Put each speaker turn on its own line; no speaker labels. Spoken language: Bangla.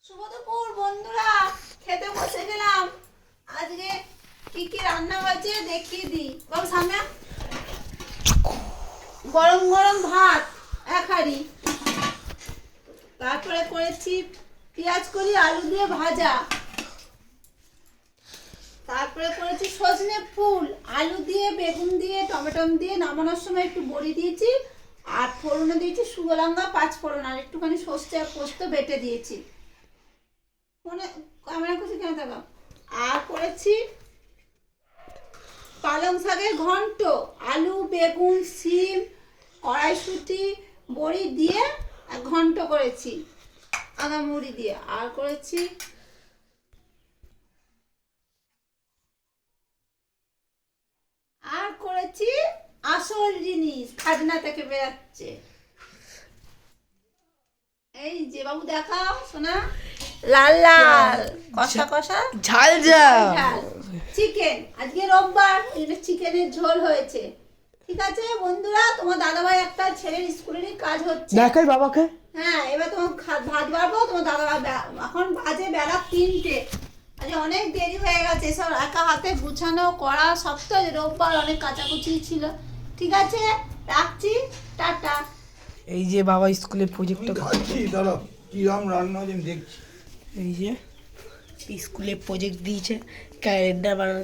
শুভ দুপুর বন্ধুরা, খেতে বসে গেলাম। আজকে কি কি রান্না হয়েছে দেখিয়ে দিই। বাবু সামনে গরম গরম ভাত এক হাঁড়ি, তারপরে করেছি পেঁয়াজ কলি আলু দিয়ে ভাজা, তারপরে করেছি সজনে ফুল আলু দিয়ে বেগুন দিয়ে টমেটো দিয়ে, নামানোর সময় একটু বড়ি দিয়েছি আর ফোড়নে দিয়েছি শুকনো লঙ্কা পাঁচ ফোড়ন আর একটুখানি সর্ষে আর পোস্ত বেটে দিয়েছি। ফোনে ক্যামেরা করছি কেন দেখাও। আর করেছি পালং শাকের ঘন্ট, আলু বেগুন শিম কড়াইশুঁটি বড়ি দিয়ে ঘন্ট করেছি আদা মুড়ি দিয়ে। আর করেছি আসল জিনিস খাজনা থেকে বেরাচ্ছে, এই যে বাবু দেখাও সোনা, লাল লাল কষা কষা
ঝাল ঝাল
ঝাল চিকেন। আজকে রোববার, চিকেনের ঝোল হয়েছে। ঠিক আছে বন্ধুরা, তোমার দাদাভাই একটা ছেলের স্কুলেরই কাজ হচ্ছে।
দেখাই বাবাকে।
হ্যাঁ, এবার তোমার ভাত বাড়বো। তোমার দাদাভাই এখন বাজে বেলা 3টে। আজ অনেক দেরি হয়ে গেছে, সব একা হাতে গুছানো করা সব তো। রোববার অনেক কাচাকুচি ছিল। ঠিক আছে, রাখছি, টাটা।
এই যে বাবা স্কুলের প্রজেক্টটা
খাচ্ছি, দাঁড়াও কিরম রান্না হয়েছে আমি দেখছি।
এই যে স্কুলে প্রজেক্ট দিয়েছে ক্যালেন্ডার বানানো।